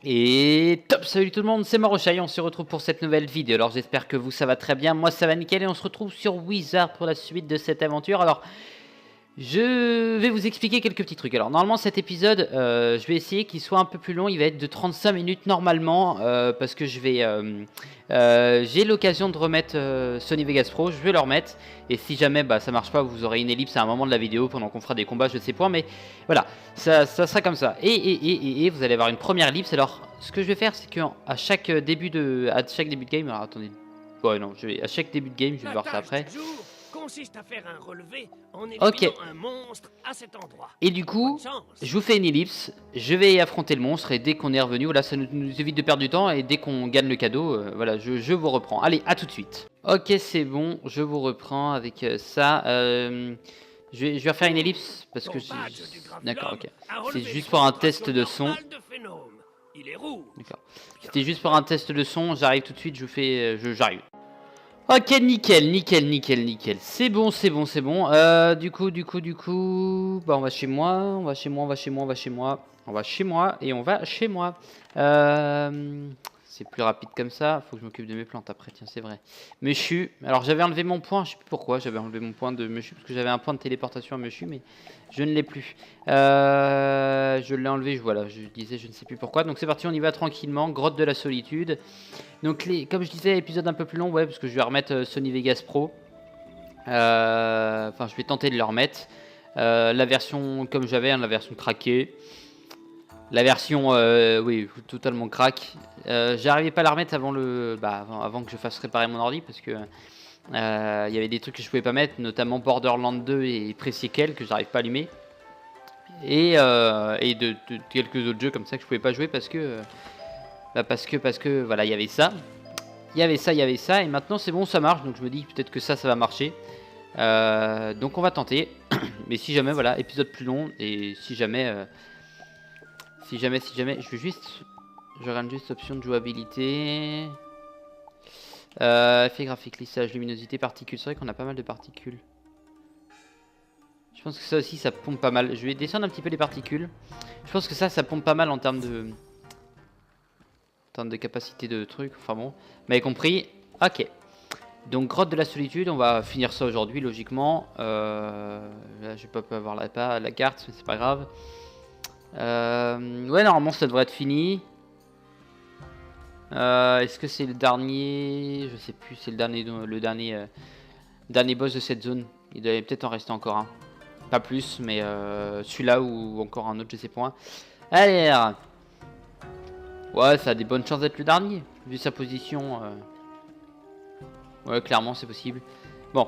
Et top, salut tout le monde, c'est Marochai, on se retrouve pour cette nouvelle vidéo. Alors j'espère que vous ça va très bien, moi ça va nickel et on se retrouve sur Wizard pour la suite de cette aventure. Alors je vais vous expliquer quelques petits trucs. Alors normalement cet épisode, je vais essayer qu'il soit un peu plus long, il va être de 35 minutes normalement, parce que j'ai l'occasion de remettre Sony Vegas Pro, je vais le remettre. Et si jamais ça marche pas, vous aurez une ellipse à un moment de la vidéo pendant qu'on fera des combats, je sais pas, mais voilà, ça sera comme ça. Et vous allez avoir une première ellipse. Alors ce que je vais faire, c'est qu'à chaque début de game, alors attendez, ouais non, à chaque début de game, je vais voir ça après. Consiste à faire un relevé en éliminant un monstre à cet endroit. Et du coup, je vous fais une ellipse, je vais affronter le monstre et dès qu'on est revenu, voilà, ça nous évite de perdre du temps et dès qu'on gagne le cadeau, voilà, je vous reprends. Allez, à tout de suite. Ok, c'est bon, je vous reprends avec ça. Je vais refaire une ellipse parce que d'accord, ok. C'est juste pour un test de son. D'accord. C'était juste pour un test de son. J'arrive tout de suite. J'arrive. Ok, nickel. C'est bon. Du coup, on va chez moi, et on va chez moi. C'est plus rapide comme ça. Faut que je m'occupe de mes plantes après. Tiens, c'est vrai. Mushu. Alors, j'avais enlevé mon point. Je sais plus pourquoi. J'avais enlevé mon point de Mushu parce que j'avais un point de téléportation à Mushu, mais je ne l'ai plus. Je l'ai enlevé. Voilà. Je disais, je ne sais plus pourquoi. Donc, c'est parti. On y va tranquillement. Grotte de la solitude. Donc comme je disais, épisode un peu plus long, ouais, parce que je vais remettre Sony Vegas Pro. Enfin, je vais tenter de le remettre. La version comme j'avais, la version craquée. La version, oui, totalement crack. J'arrivais pas à la remettre avant avant que je fasse réparer mon ordi, parce que il y avait des trucs que je pouvais pas mettre, notamment Borderlands 2 et Pre-Sequel que j'arrive pas à allumer. Et de quelques autres jeux comme ça que je pouvais pas jouer parce que voilà, il y avait ça, et maintenant c'est bon, ça marche, donc je me dis peut-être que ça va marcher. Donc on va tenter, mais si jamais, voilà, épisode plus long, et si jamais, je regarde juste option de jouabilité, effet graphique, lissage, luminosité, particules. C'est vrai qu'on a pas mal de particules. Je pense que ça aussi, ça pompe pas mal. Je vais descendre un petit peu les particules. Je pense que ça pompe pas mal en termes de capacité de truc, enfin bon, vous m'avez compris. Ok, donc grotte de la solitude, on va finir ça aujourd'hui logiquement. Là je vais pas avoir la carte, mais c'est pas grave. Ouais, normalement ça devrait être fini. Est-ce que c'est le dernier? Je sais plus, c'est le dernier boss de cette zone. Il doit peut-être en rester encore un, pas plus, mais celui-là ou encore un autre, je sais pas. Allez, ouais, ça a des bonnes chances d'être le dernier, vu sa position. Ouais, clairement, c'est possible. Bon.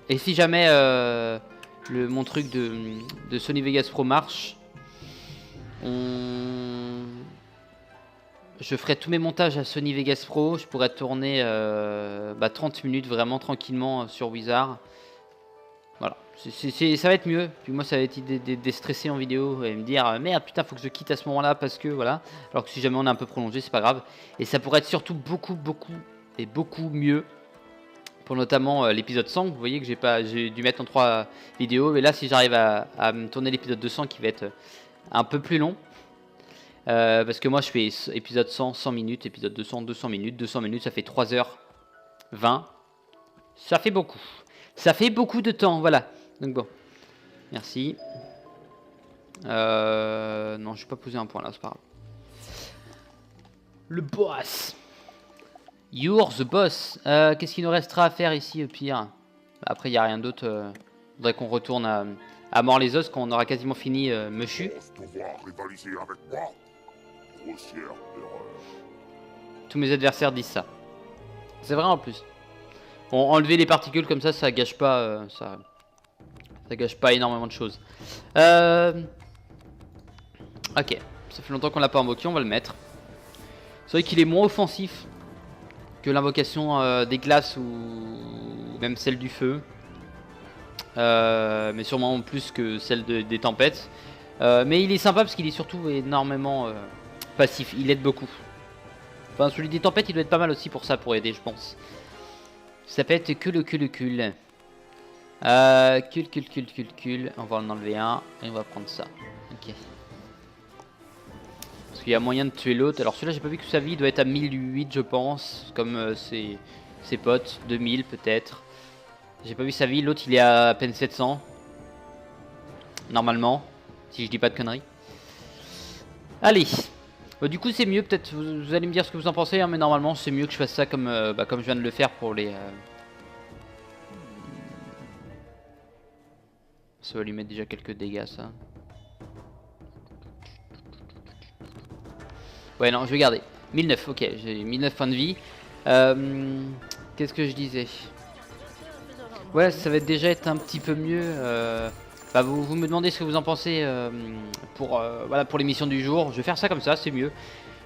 Et si jamais mon truc de Sony Vegas Pro marche, je ferai tous mes montages à Sony Vegas Pro. Je pourrais tourner 30 minutes vraiment tranquillement sur Wizard. Voilà, ça va être mieux. Puis moi, ça va être déstresser en vidéo et me dire merde, putain, faut que je quitte à ce moment-là parce que voilà. Alors que si jamais on est un peu prolongé, c'est pas grave. Et ça pourrait être surtout beaucoup mieux pour notamment l'épisode 100. Vous voyez que j'ai dû mettre en 3 vidéos. Mais là, si j'arrive à me tourner l'épisode 200 qui va être un peu plus long. Parce que moi, je fais épisode 100, 100 minutes, épisode 200, 200 minutes. 200 minutes, ça fait 3h20. Ça fait beaucoup. Ça fait beaucoup de temps, voilà. Donc bon, merci. Non, je vais pas poser un point là, c'est pas grave. Le boss. You're the boss. Qu'est-ce qu'il nous restera à faire ici, au pire? Après, il n'y a rien d'autre. Faudrait qu'on retourne à Mort-les-Os quand on aura quasiment fini Mushu. Tous mes adversaires disent ça. C'est vrai en plus. Bon, enlever les particules comme ça gâche pas, ça gâche pas énormément de choses. Ok, ça fait longtemps qu'on l'a pas invoqué, on va le mettre. C'est vrai qu'il est moins offensif que l'invocation des glaces ou même celle du feu. Mais sûrement plus que celle des tempêtes. Mais il est sympa parce qu'il est surtout énormément passif, il aide beaucoup. Enfin, celui des tempêtes, il doit être pas mal aussi pour ça, pour aider, je pense. Ça peut être que le cul. On va en enlever un et on va prendre ça. Ok. Parce qu'il y a moyen de tuer l'autre. Alors celui-là, j'ai pas vu que sa vie doit être à 1008, je pense. Comme ses potes. 2000 peut-être. J'ai pas vu sa vie. L'autre, il est à peine 700. Normalement. Si je dis pas de conneries. Allez. Du coup, c'est mieux. Peut-être vous allez me dire ce que vous en pensez. Hein, mais normalement, c'est mieux que je fasse ça comme, comme je viens de le faire pour les... Ça va lui mettre déjà quelques dégâts, ça. Ouais, non, je vais garder. 1009, ok, j'ai 1009 points de vie. Qu'est-ce que je disais? Ouais, ça va déjà être un petit peu mieux. Bah, vous me demandez ce que vous en pensez voilà, pour l'émission du jour. Je vais faire ça comme ça, c'est mieux.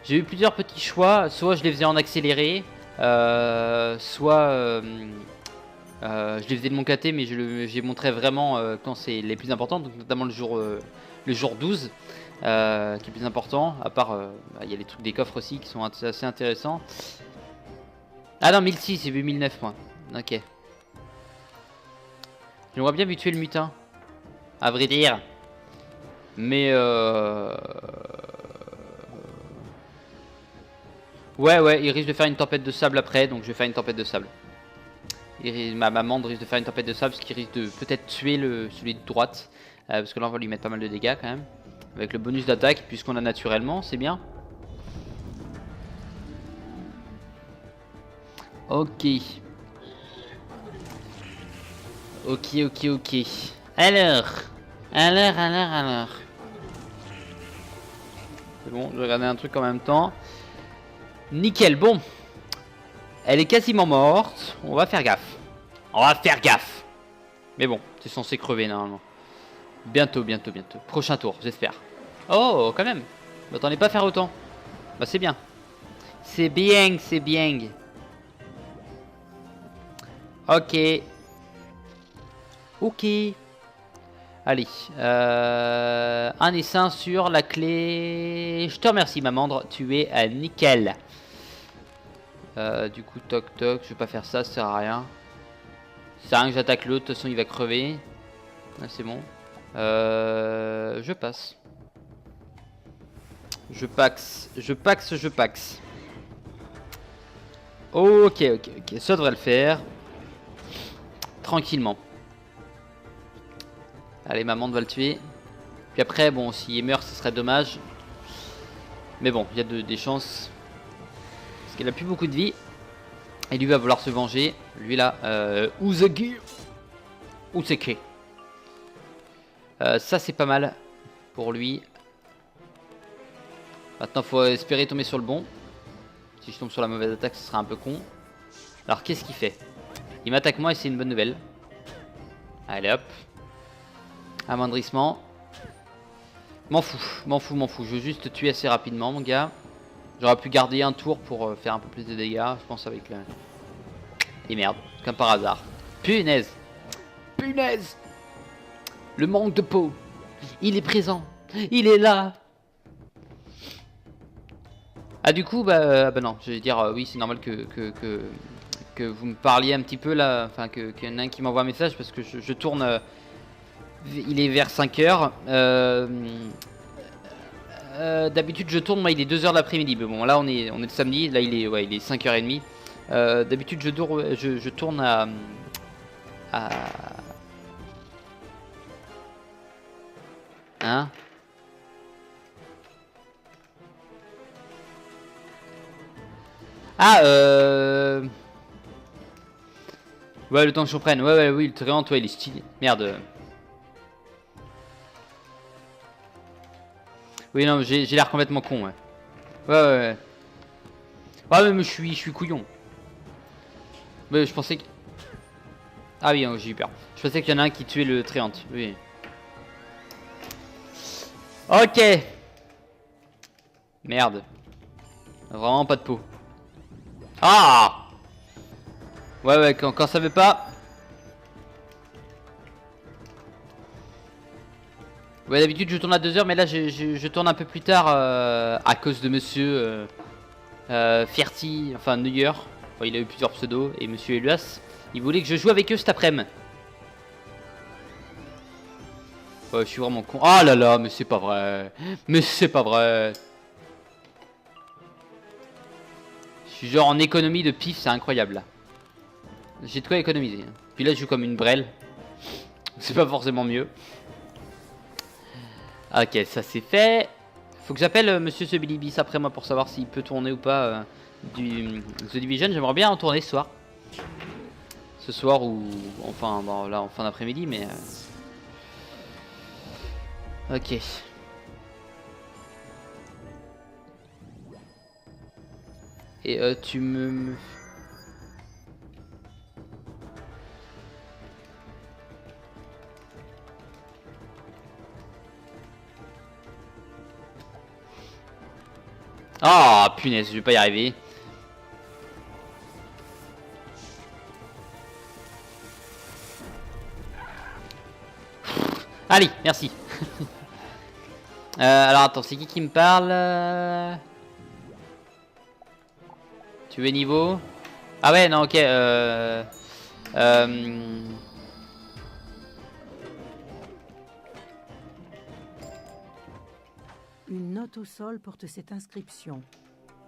J'ai eu plusieurs petits choix. Soit je les faisais en accéléré, soit je les faisais de mon côté, mais j'ai montré vraiment quand c'est les plus importants, donc notamment le jour 12. Qui est plus important, à part il y a les trucs des coffres aussi qui sont assez intéressants. Ah non, 1006, j'ai vu 1009 moi. Ok. J'aimerais bien tuer le mutin, à vrai dire. Mais ouais, il risque de faire une tempête de sable après, donc je vais faire une tempête de sable. Ma maman risque de faire une tempête de sable, ce qui risque de peut-être tuer celui de droite. Parce que là on va lui mettre pas mal de dégâts quand même. Avec le bonus d'attaque, puisqu'on a naturellement, c'est bien. Ok. Ok. Alors. C'est bon, je vais regarder un truc en même temps. Nickel, bon. Elle est quasiment morte. On va faire gaffe. Mais bon, c'est censé crever normalement. Bientôt. Prochain tour, j'espère. Oh, quand même. M'attendez pas à faire autant. Bah, c'est bien. C'est bien. Ok. Allez. Un essaim sur la clé. Je te remercie, Mamandre. Tu es à nickel. Du coup, toc. Je vais pas faire ça, ça sert à rien. Ça sert à rien que j'attaque l'autre. De toute façon, il va crever. Ah, c'est bon. Je passe. Je paxe. Ok. Ça devrait le faire. Tranquillement. Allez, maman va le tuer. Puis après, bon, s'il meurt, ce serait dommage. Mais bon, il y a des chances. Parce qu'il a plus beaucoup de vie. Et lui va vouloir se venger. Lui là, Uzeki. Ça c'est pas mal pour lui. Maintenant faut espérer tomber sur le bon. Si je tombe sur la mauvaise attaque, ce sera un peu con. Alors qu'est-ce qu'il fait? Il m'attaque moi et c'est une bonne nouvelle. Allez hop. Amoindrissement. M'en fous. Je veux juste te tuer assez rapidement, mon gars. J'aurais pu garder un tour pour faire un peu plus de dégâts, je pense, avec le... Et merde, comme par hasard. Punaise. Le manque de peau. Il est présent. Il est là. Ah, du coup, bah non, je vais dire, oui, c'est normal que vous me parliez un petit peu là. Enfin, qu'il y en a un qui m'envoie un message parce que je tourne... il est vers 5h. D'habitude je tourne, moi il est 2h de l'après-midi. Mais bon, là on est le samedi, là il est 5h30. D'habitude je tourne à... Hein? Ah ouais, le temps que je reprenne. Ouais, oui, le tréant, toi il est stylé. Merde. Oui, non, j'ai l'air complètement con, ouais. Ouais. Ah, mais je suis couillon. Mais je pensais que... Ah oui, j'ai eu peur. Je pensais qu'il y en a un qui tuait le tréant. Oui. Ok. Merde. Vraiment pas de peau. Ah! Ouais, quand ça veut pas... Ouais, d'habitude je tourne à 2h, mais là je tourne un peu plus tard à cause de monsieur Ferti, enfin Neuer. Enfin, il a eu plusieurs pseudos, et monsieur Elias. Il voulait que je joue avec eux cet après-midi. Ouais, je suis vraiment con. Ah là là, mais c'est pas vrai. suis genre en économie de pif, c'est incroyable là. J'ai de quoi économiser. Puis là je joue comme une brêle. C'est pas forcément mieux. Ok, ça c'est fait. Faut que j'appelle Monsieur The Bilibis après moi pour savoir s'il peut tourner ou pas du The Division. J'aimerais bien en tourner ce soir. Ce soir ou enfin bon, là en fin d'après-midi mais ok. Et tu me... Ah, punaise, je vais pas y arriver. Allez, merci. Alors attends, c'est qui me parle? Tu veux niveau? Ah ouais, non, ok. Une note au sol porte cette inscription.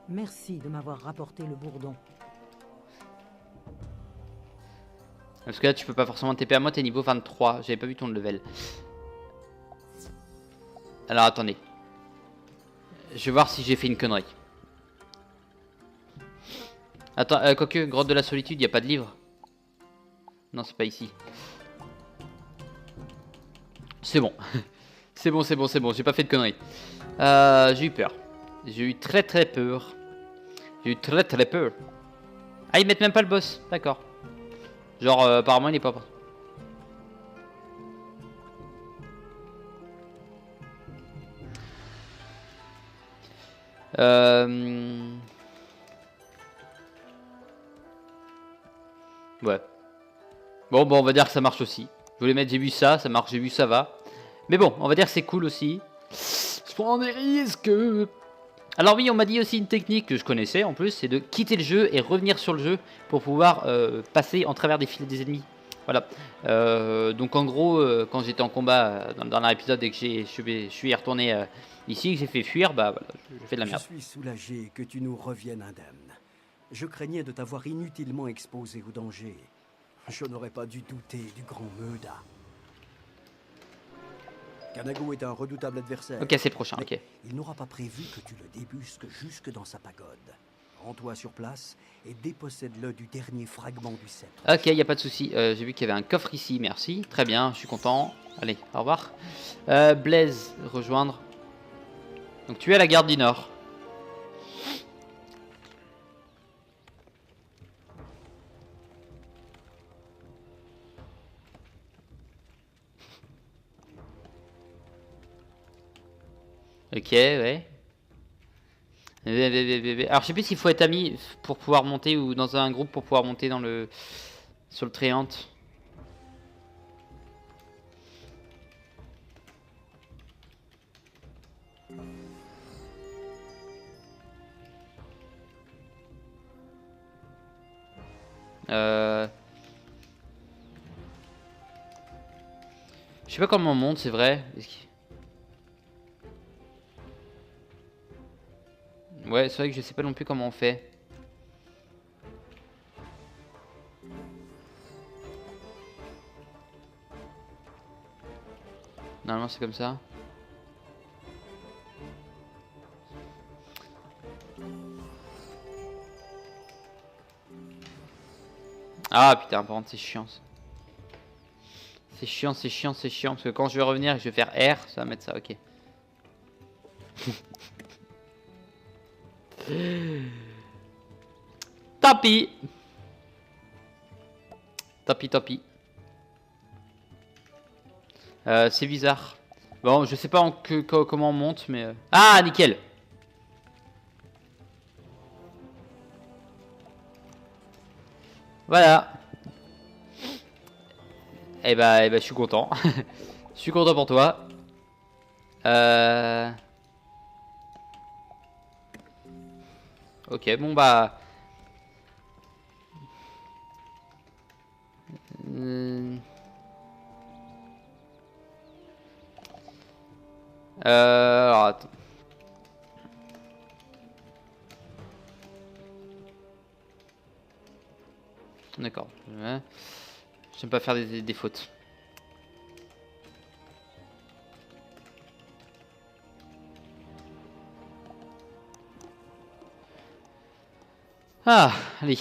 Merci de m'avoir rapporté le bourdon. Parce que là, tu peux pas forcément TP à moi, t'es niveau 23. J'avais pas vu ton level. Alors attendez. Je vais voir si j'ai fait une connerie. Attends, quoique, grotte de la solitude, y a pas de livre. Non, c'est pas ici. C'est bon. C'est bon, c'est bon, c'est bon. J'ai pas fait de conneries. J'ai eu peur. J'ai eu très très peur. J'ai eu très très peur. Ah, ils mettent même pas le boss. D'accord. Genre, apparemment, il est pas... Ouais. Bon, on va dire que ça marche aussi. Je voulais mettre j'ai vu ça, ça marche, j'ai vu ça va. Mais bon, on va dire que c'est cool aussi. Je prends des risques. Alors oui, on m'a dit aussi une technique que je connaissais en plus, c'est de quitter le jeu et revenir sur le jeu pour pouvoir passer en travers des filets des ennemis. Voilà. Donc en gros, quand j'étais en combat dans le dernier épisode et que je suis retourné ici, que j'ai fait fuir, bah voilà, je fais de la merde. Je suis soulagé que tu nous reviennes indemne. Je craignais de t'avoir inutilement exposé au danger. Je n'aurais pas dû douter du grand Meuda. Kanago est un redoutable adversaire. Ok, c'est prochain, ok. Il n'aura pas prévu que tu le débusques jusque dans sa pagode. Rends-toi sur place et dépossède-le du dernier fragment du sceptre. Ok, y a pas de souci. J'ai vu qu'il y avait un coffre ici, merci. Très bien, je suis content. Allez, au revoir. Blaise, rejoindre. Donc tu es à la garde du Nord. Ok, ouais. Alors je sais plus s'il faut être ami pour pouvoir monter ou dans un groupe pour pouvoir monter dans le sur le Tréant. Je sais pas comment on monte, c'est vrai. Ouais, c'est vrai que je sais pas non plus comment on fait. Normalement c'est comme ça. Ah putain, par contre c'est chiant. C'est chiant, c'est chiant, c'est chiant. Parce que quand je vais revenir et que je vais faire R, ça va mettre ça, ok. Tant pis. Tant pis, tant pis. C'est bizarre. Bon, je sais pas comment on monte, mais... Ah, nickel. Voilà. Eh bah, je suis content. Je suis content pour toi. Ok, bon bah... alors, attends. D'accord. Ouais. J'aime pas faire des fautes. Ah, allez.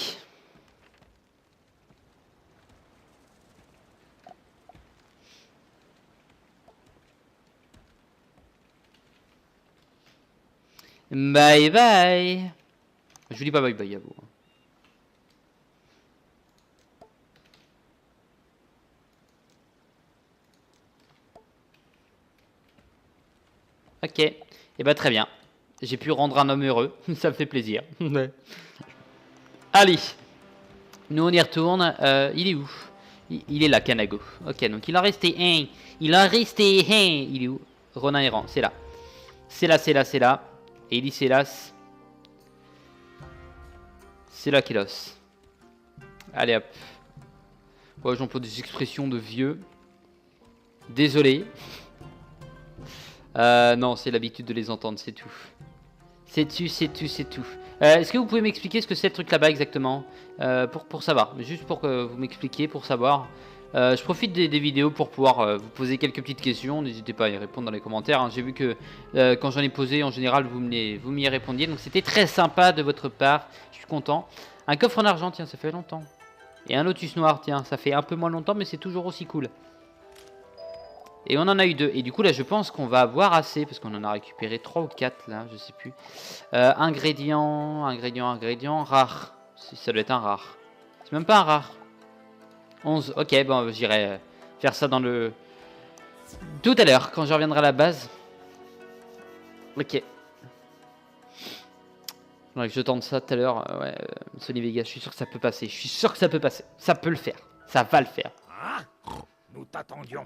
Bye bye. Je vous dis pas bye bye à vous. Ok. Et bah très bien. J'ai pu rendre un homme heureux. Ça me fait plaisir. Allez. Nous on y retourne. Il est où? Il est là, Kanago. Ok, donc il en restait un. Il en restait un. Il est où? Ronin errant, c'est là. C'est là, c'est là, c'est là. Et il c'est là. C'est là qu'il os. Allez hop. Ouais, j'emploie des expressions de vieux. Désolé. Non, c'est l'habitude de les entendre, c'est tout. C'est tout, c'est tout, c'est tout. Est-ce que vous pouvez m'expliquer ce que c'est le truc là-bas exactement? Pour savoir, juste pour que vous m'expliquiez, pour savoir. Je profite des vidéos pour pouvoir vous poser quelques petites questions. N'hésitez pas à y répondre dans les commentaires. Hein. J'ai vu que quand j'en ai posé, en général, vous m'y répondiez. Donc c'était très sympa de votre part. Je suis content. Un coffre en argent, tiens, ça fait longtemps. Et un lotus noir, tiens, ça fait un peu moins longtemps, mais c'est toujours aussi cool. Et on en a eu 2. Et du coup, là, je pense qu'on va avoir assez. Parce qu'on en a récupéré 3 ou 4, là, je sais plus. Ingrédients, rare. Ça doit être un rare. C'est même pas un rare. 11, ok, bon, j'irai faire ça dans le... Tout à l'heure, quand je reviendrai à la base. Ok. Donc, je tente ça tout à l'heure. Ouais, Sony Vegas, je suis sûr que ça peut passer. Je suis sûr que ça peut passer. Ça peut le faire. Ça va le faire. Ah, nous t'attendions.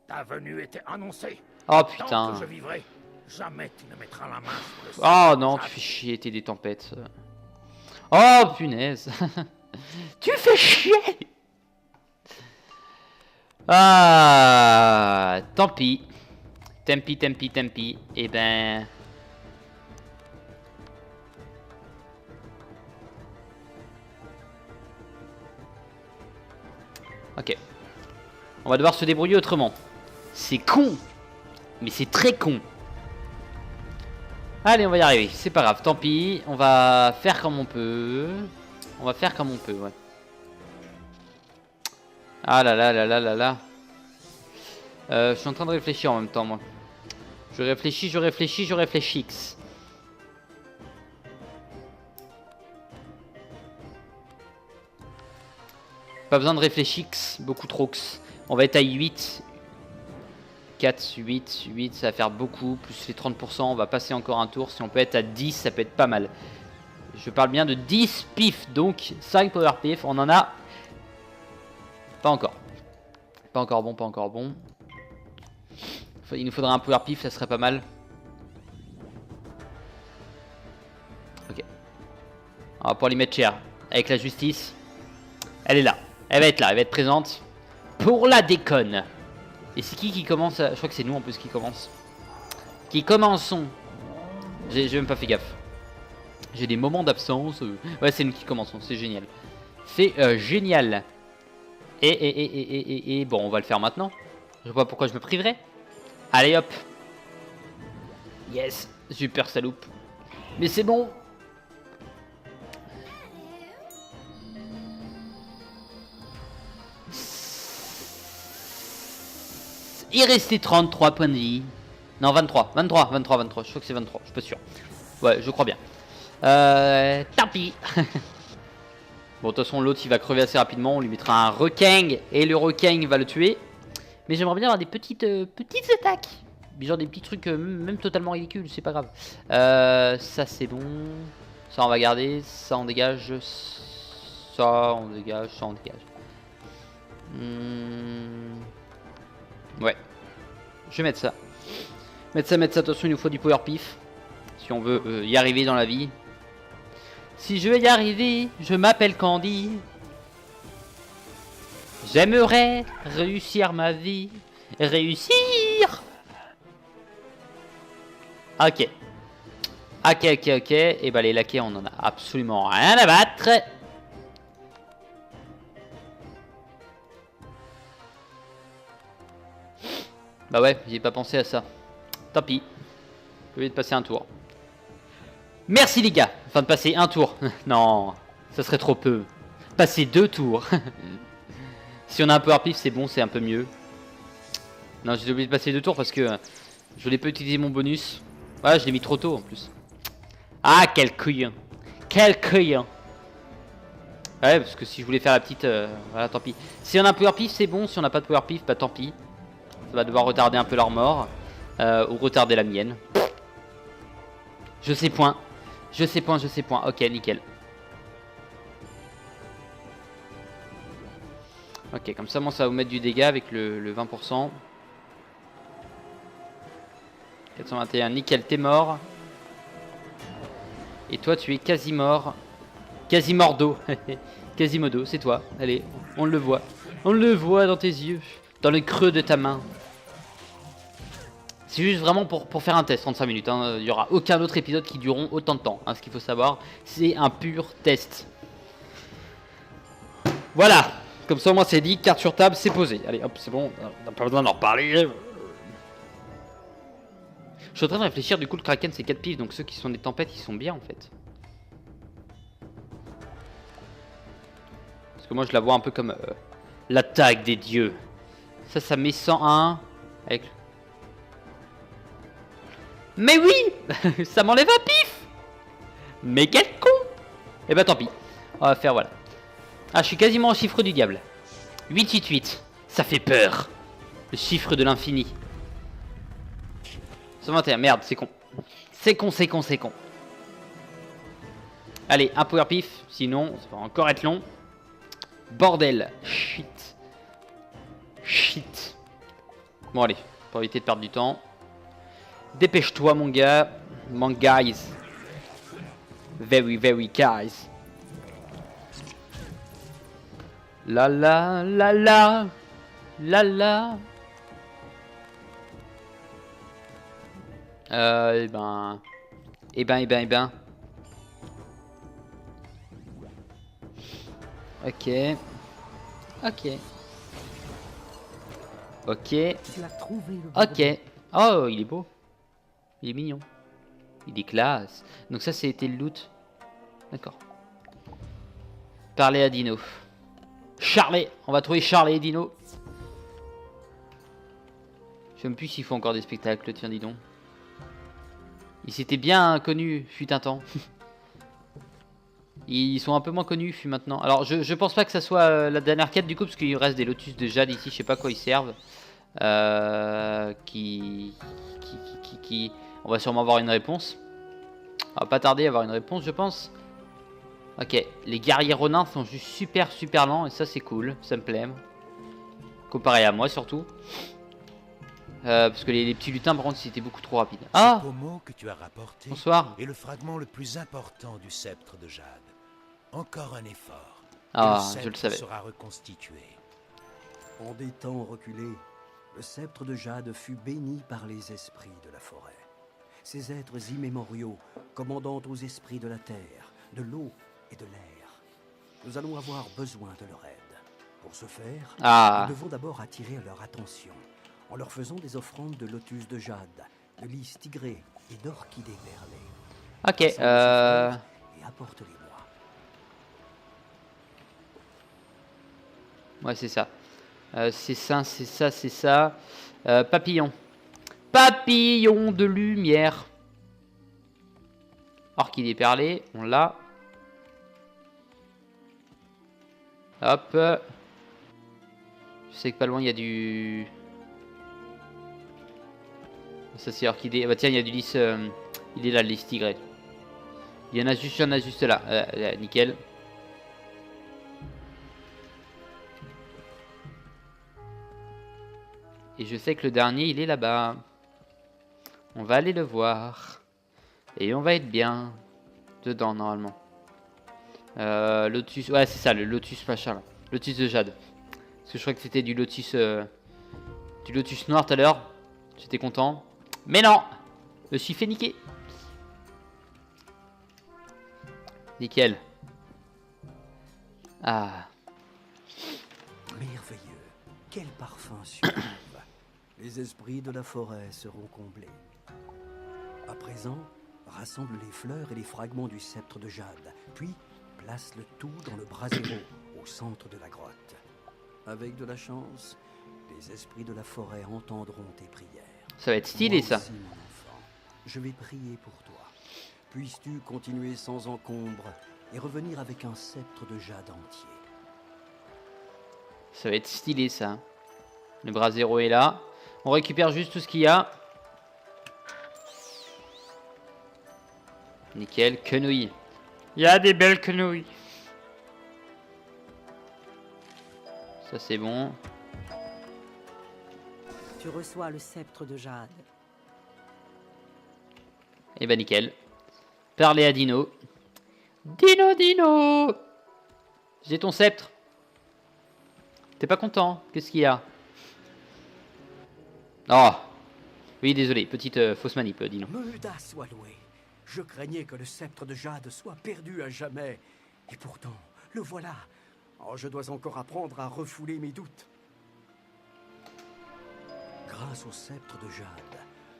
Ta venue était annoncée. Oh Tant putain. que je vivrai, jamais tu ne mettras la main sur le Oh sang non, de tu Jade. fais chier, t'es des tempêtes. Oh punaise. Tu fais chier. Ah, tant pis. Tant pis. Eh ben... Ok. On va devoir se débrouiller autrement. C'est con. Mais c'est très con. Allez, on va y arriver. C'est pas grave, tant pis. On va faire comme on peut. Ouais. Ah là là là là là là. Je suis en train de réfléchir en même temps, moi. Je réfléchis. Pas besoin de réfléchir, beaucoup trop. On va être à 8. 4, 8, ça va faire beaucoup. Plus les 30%, on va passer encore un tour. Si on peut être à 10, ça peut être pas mal. Je parle bien de 10 pifs. Donc 5 power pif. On en a... Pas encore. Pas encore bon. Il nous faudra un power pif, ça serait pas mal. Ok. On va pouvoir lui mettre cher. Avec la justice. Elle est là. Elle va être là, elle va être présente. Pour la déconne. Et c'est qui commence à... Je crois que c'est nous en plus qui commence. Qui commençons. J'ai même pas fait gaffe. J'ai des moments d'absence. Ouais, c'est nous qui commençons, c'est génial. C'est génial. Et bon, on va le faire maintenant. Je vois pas pourquoi je me priverais. Allez hop. Yes, super salope. Mais c'est bon. Il restait 33 points de vie. Non, 23. Je crois que c'est 23, je suis pas sûr. Ouais, je crois bien. Tant pis. Bon, de toute façon, l'autre, il va crever assez rapidement. On lui mettra un requin et le requin va le tuer. Mais j'aimerais bien avoir des petites attaques. Genre des petits trucs même totalement ridicules, c'est pas grave. Ça, c'est bon. Ça, on va garder. Ça, on dégage. Ça, on dégage. Ouais. Je vais mettre ça. Attention, il nous faut du power pif. Si on veut y arriver dans la vie. Si je veux y arriver, je m'appelle Candy. J'aimerais réussir ma vie. Réussir. Ok. Et bah les laquais, on en a absolument rien à battre. Bah ouais, j'y ai pas pensé à ça. Tant pis. J'ai oublié de passer un tour. Merci les gars. Enfin de passer un tour. Non, ça serait trop peu. Passer 2 tours. Si on a un power pif, c'est bon, c'est un peu mieux. Non, j'ai oublié de passer 2 tours parce que je voulais pas utiliser mon bonus. Ouais, je l'ai mis trop tôt en plus. Ah, quel couille. Quel couille. Ouais, parce que si je voulais faire la petite... voilà, tant pis. Si on a un power pif, c'est bon. Si on n'a pas de power pif, bah tant pis. Ça va devoir retarder un peu leur mort. Ou retarder la mienne. Je sais point. Je sais point, je sais point. Ok, nickel. Ok, comme ça, moi, ça va vous mettre du dégât avec le 20%. 421, nickel, t'es mort. Et toi, tu es quasi mort. Quasimodo. Quasimodo, c'est toi. Allez, on le voit. On le voit dans tes yeux. Dans le creux de ta main. C'est juste vraiment pour faire un test, 35 minutes. Hein. Il n'y aura aucun autre épisode qui dureront autant de temps. Hein, ce qu'il faut savoir, c'est un pur test. Voilà. Comme ça, moi, c'est dit. Carte sur table, c'est posé. Allez, hop, c'est bon. On n'a pas besoin d'en reparler. Je suis en train de réfléchir. Du coup, le Kraken, c'est 4 piges. Donc, ceux qui sont des tempêtes, ils sont bien, en fait. Parce que moi, je la vois un peu comme l'attaque des dieux. Ça met 101. Avec... Mais oui. Ça m'enlève un pif. Mais quel con. Et bah, tant pis. On va faire, voilà. Ah, je suis quasiment au chiffre du diable. 888. Ça fait peur. Le chiffre de l'infini. 121. Merde, c'est con. C'est con, c'est con, c'est con. Allez, un power pif. Sinon, ça va encore être long. Bordel. Shit. Shit. Bon, allez. Pour éviter de perdre du temps. Dépêche-toi, mon gars. Mon guys. Very, very guys. La la la la la la. Eh ben. Ok. Tu as trouvé le bon Ok. Oh, il est beau. Il est mignon. Il est classe. Donc ça, c'était le loot. D'accord. Parler à Dino. Charlie. On va trouver Charlie et Dino. Je sais même plus s'il faut encore des spectacles. Tiens, dis donc. Ils s'étaient bien connus, fut un temps. Ils sont un peu moins connus, fut maintenant. Alors, je pense pas que ça soit la dernière quête du coup, parce qu'il reste des lotus de jade ici, je sais pas à quoi ils servent. On va sûrement avoir une réponse. On va pas tarder à avoir une réponse, je pense. Ok, les guerriers ronins sont juste super lents, et ça c'est cool, ça me plaît. Comparé à moi surtout. Parce que les petits lutins par contre c'était beaucoup trop rapide. Ah, Ce pommeau que tu as rapporté bonsoir. est le fragment le plus important du sceptre de jade. Encore un effort. Ah, et le je le sceptre savais. sera reconstitué. En des temps reculés, le sceptre de jade fut béni par les esprits de la forêt. Ces êtres immémoriaux, commandant aux esprits de la terre, de l'eau et de l'air. Nous allons avoir besoin de leur aide. Pour ce faire, Ah, nous devons d'abord attirer leur attention, en leur faisant des offrandes de lotus de jade, de lys tigré et d'orchidées perlées. ok. Et apporte-les-moi. Ouais, c'est ça. C'est ça. Papillon. Papillon de lumière. Orchidée perlée, on l'a. Hop. Je sais que pas loin il y a du... Ça c'est orchidée. Bah tiens, il y a du lys. Il est là, le lys tigré. Il y en a juste là. Nickel. Et je sais que le dernier, il est là-bas. On va aller le voir. Et on va être bien dedans, normalement. Lotus... Ouais, c'est ça, le lotus machin, là. Lotus de jade. Parce que je crois que c'était du lotus noir tout à l'heure. J'étais content. Mais non! Je me suis fait niquer. Nickel. Ah. Merveilleux. Quel parfum sublime. Les esprits de la forêt seront comblés. À présent, rassemble les fleurs et les fragments du sceptre de jade, puis place le tout dans le brasero au centre de la grotte. Avec de la chance, les esprits de la forêt entendront tes prières. Ça va être stylé, Moi ça. aussi, mon enfant, je vais prier pour toi. Puisses-tu continuer sans encombre et revenir avec un sceptre de jade entier. Ça va être stylé, ça. Le brasero est là. On récupère juste tout ce qu'il y a. Nickel. Quenouilles. Il y a des belles quenouilles. Ça, c'est bon. Tu reçois le sceptre de jade. Et bah, nickel. Parlez à Dino. Dino, Dino! J'ai ton sceptre. T'es pas content? Qu'est-ce qu'il y a? Oh! Oui, désolé. Petite fausse manip, Dino. Meuda soit loué. Je craignais que le sceptre de jade soit perdu à jamais. Et pourtant, le voilà. Oh, je dois encore apprendre à refouler mes doutes. Grâce au sceptre de jade,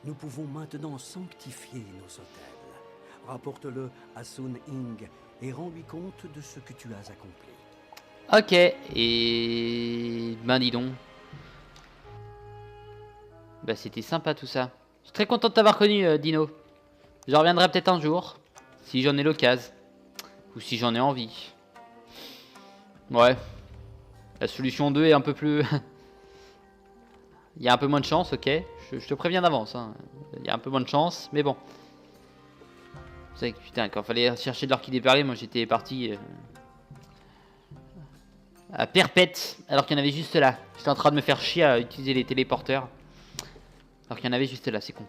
nous pouvons maintenant sanctifier nos autels. Rapporte-le à Sun Ing et rends-lui compte de ce que tu as accompli. Ok. Et... ben dis donc. Bah c'était sympa tout ça. Je suis très content de t'avoir connu, Dino. Je reviendrai peut-être un jour. Si j'en ai l'occasion. Ou si j'en ai envie. Ouais. La solution 2 est un peu plus... Il y a un peu moins de chance, ok. Je te préviens d'avance. Hein. Il y a un peu moins de chance, mais bon. C'est vrai que putain, quand il fallait chercher de l'orchidée perlée, moi j'étais parti à perpète, alors qu'il y en avait juste là. J'étais en train de me faire chier à utiliser les téléporteurs. Alors qu'il y en avait juste là, c'est con.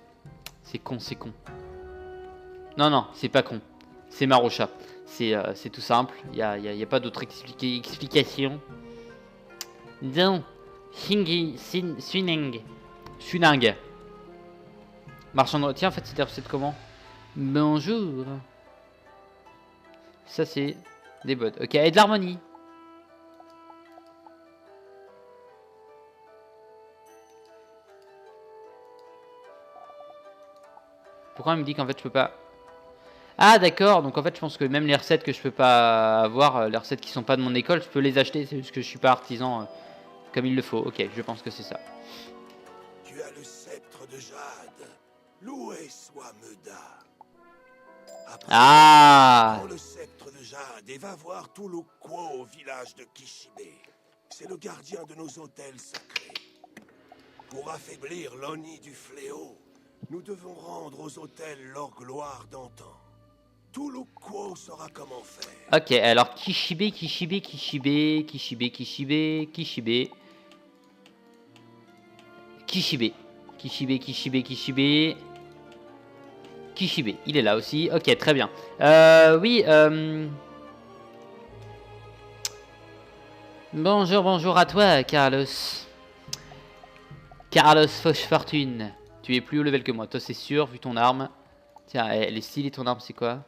C'est con, c'est con. Non, non, c'est pas con. C'est Marocha. C'est tout simple. Il n'y a pas d'autre explication. Non. Suning. Marchand de... Tiens, en fait, c'était recette comment? Bonjour. Ça, c'est des bottes. Ok, et de l'harmonie. Pourquoi il me dit qu'en fait, je peux pas... Ah, d'accord. Donc, en fait, je pense que même les recettes que je peux pas avoir, les recettes qui sont pas de mon école, je peux les acheter. C'est juste que je suis pas artisan comme il le faut. Ok, je pense que c'est ça. Tu as le sceptre de jade. Loué soit Meuda. Après, Ah! prends le sceptre de jade et va voir Toulouquo au village de Kishibe. C'est le gardien de nos autels sacrés. Pour affaiblir l'Oni du fléau, nous devons rendre aux autels leur gloire d'antan. Toulouquo saura comment faire. Ok, alors Kishibe. Kishibe, il est là aussi. Ok, très bien. Oui, bonjour à toi, Carlos. Carlos Fortune. Tu es plus haut level que moi, toi c'est sûr, vu ton arme. Tiens, elle est stylée ton arme, c'est quoi?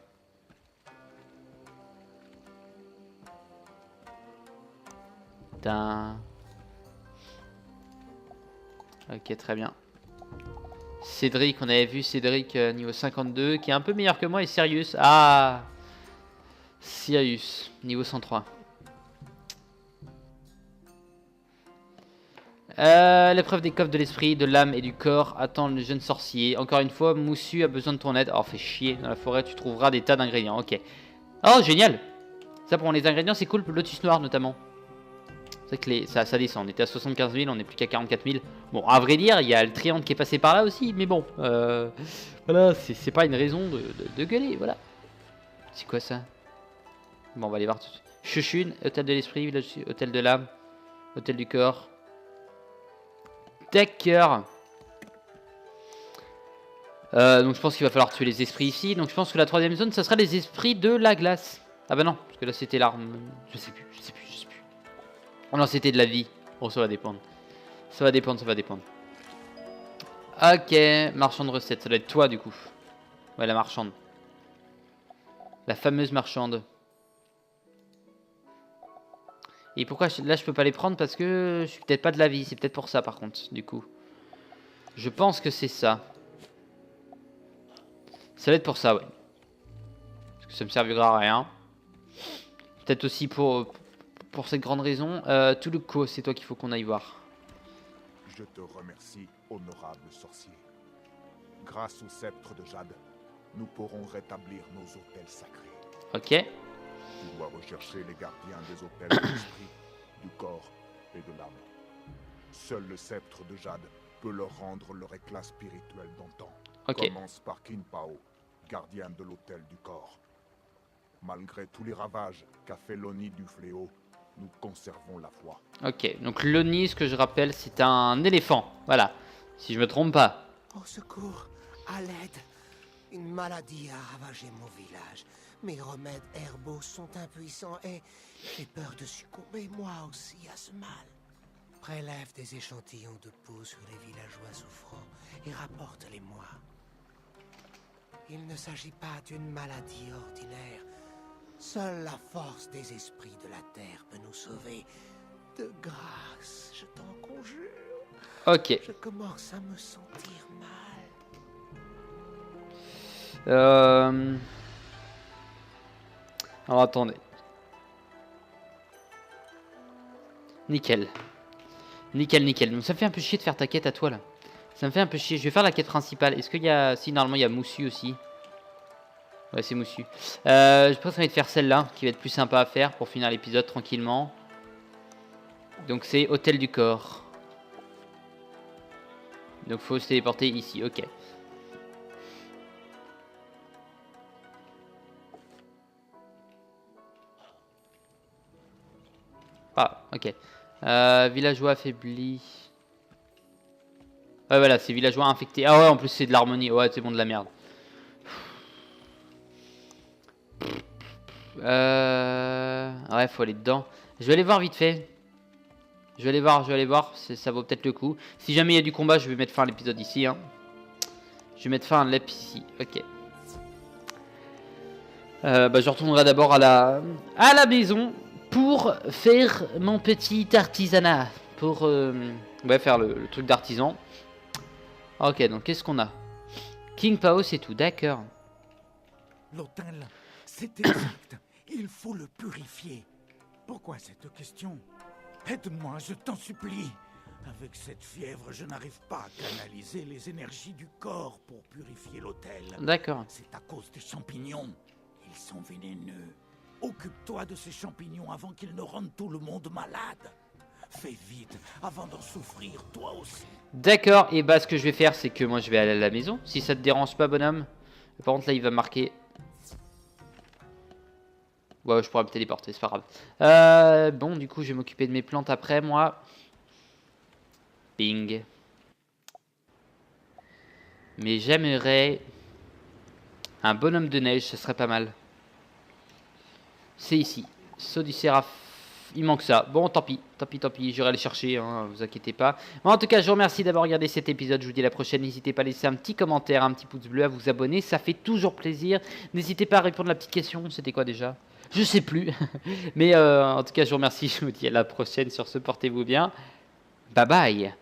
Putain. Ok, très bien. Cédric, on avait vu Cédric niveau 52, qui est un peu meilleur que moi, et Sirius. Ah! Sirius, niveau 103. L'épreuve des coffres de l'esprit, de l'âme et du corps attend le jeune sorcier. Encore une fois, Moussu a besoin de ton aide. Oh, fais chier, dans la forêt, tu trouveras des tas d'ingrédients. Ok. Oh, génial! Ça, pour les ingrédients, c'est cool, le lotus noir notamment. C'est vrai que ça descend. On était à 75 000, on n'est plus qu'à 44 000. Bon, à vrai dire, il y a le triangle qui est passé par là aussi, mais bon. Voilà, c'est pas une raison de gueuler, voilà. C'est quoi ça? Bon, on va aller voir tout de suite. Chuchune, hôtel de l'esprit, hôtel de l'âme, hôtel du corps. D'accord. Donc je pense qu'il va falloir tuer les esprits ici. Donc je pense que la troisième zone, ça sera les esprits de la glace. Ah bah non, parce que là c'était l'arme. Je sais plus. Oh non, c'était de la vie. Bon, ça va dépendre. Ça va dépendre. Ok, marchand de recettes. Ça doit être toi du coup. Ouais, la marchande. La fameuse marchande. Et pourquoi là je peux pas les prendre? Parce que je suis peut-être pas de la vie. C'est peut-être pour ça par contre, du coup. Je pense que c'est ça. Ça va être pour ça, ouais. Parce que ça me servira à rien. Peut-être aussi pour cette grande raison. Toulouko, c'est toi qu'il faut qu'on aille voir. Je te remercie, honorable sorcier. Grâce au sceptre de Jade, nous pourrons rétablir nos autels sacrés. Ok. Tu dois rechercher les gardiens des autels de l'esprit, du corps et de l'âme. Seul le sceptre de Jade peut leur rendre leur éclat spirituel d'antan. Ok. Commence par Kin Pao, gardien de l'autel du corps. Malgré tous les ravages qu'a fait l'Oni du fléau, nous conservons la foi. Ok, donc l'Oni, ce que je rappelle, c'est un éléphant. Voilà, si je me trompe pas. Au secours, à l'aide. Une maladie a ravagé mon village. Mes remèdes herbaux sont impuissants et j'ai peur de succomber moi aussi à ce mal. Prélève des échantillons de peau sur les villageois souffrants et rapporte-les-moi. Il ne s'agit pas d'une maladie ordinaire. Seule la force des esprits de la terre peut nous sauver. De grâce, je t'en conjure. Ok. Je commence à me sentir mal. Alors attendez. Nickel. Nickel, nickel. Donc ça me fait un peu chier de faire ta quête à toi là. Ça me fait un peu chier. Je vais faire la quête principale. Est-ce qu'il y a... Si, normalement il y a Moussu aussi. Ouais, c'est Moussu. Je pense qu'on va faire celle-là, qui va être plus sympa à faire pour finir l'épisode tranquillement. Donc c'est Hôtel du Corps. Donc faut se téléporter ici, ok. Ah, ok. Villageois affaibli. Ouais, voilà, c'est villageois infecté. Ah ouais, en plus c'est de l'harmonie. Ouais, c'est bon, de la merde. Ouais, faut aller dedans. Je vais aller voir vite fait. Je vais aller voir. Ça vaut peut-être le coup. Si jamais il y a du combat, je vais mettre fin à l'épisode ici. Hein. Je vais mettre fin à l'ép ici. Ok. Je retournerai d'abord à la maison pour faire mon petit artisanat. Pour faire le truc d'artisan. Ok, donc qu'est-ce qu'on a? King Pao, c'est tout, d'accord. L'autel, c'est exact. Il faut le purifier. Pourquoi cette question? Aide-moi, je t'en supplie. Avec cette fièvre, je n'arrive pas à canaliser les énergies du corps pour purifier l'autel. D'accord. C'est à cause des champignons. Ils sont vénéneux. Occupe-toi de ces champignons avant qu'ils ne rendent tout le monde malade. Fais vite, avant d'en souffrir toi aussi. D'accord, et bah ce que je vais faire, c'est que moi je vais aller à la maison. Si ça te dérange pas, bonhomme. Par contre, là, il va marquer... Ouais, je pourrais me téléporter, c'est pas grave. Bon, du coup, je vais m'occuper de mes plantes après, moi. Bing. Mais j'aimerais... un bonhomme de neige, ce serait pas mal. C'est ici. Saut du séraph. Il manque ça. Bon, tant pis, j'irai le chercher, hein, vous inquiétez pas. Bon, en tout cas, je vous remercie d'avoir regardé cet épisode. Je vous dis à la prochaine. N'hésitez pas à laisser un petit commentaire, un petit pouce bleu, à vous abonner. Ça fait toujours plaisir. N'hésitez pas à répondre à la petite question. C'était quoi déjà? Je sais plus. Mais en tout cas, je vous remercie. Je vous dis à la prochaine. Sur ce, portez-vous bien. Bye bye.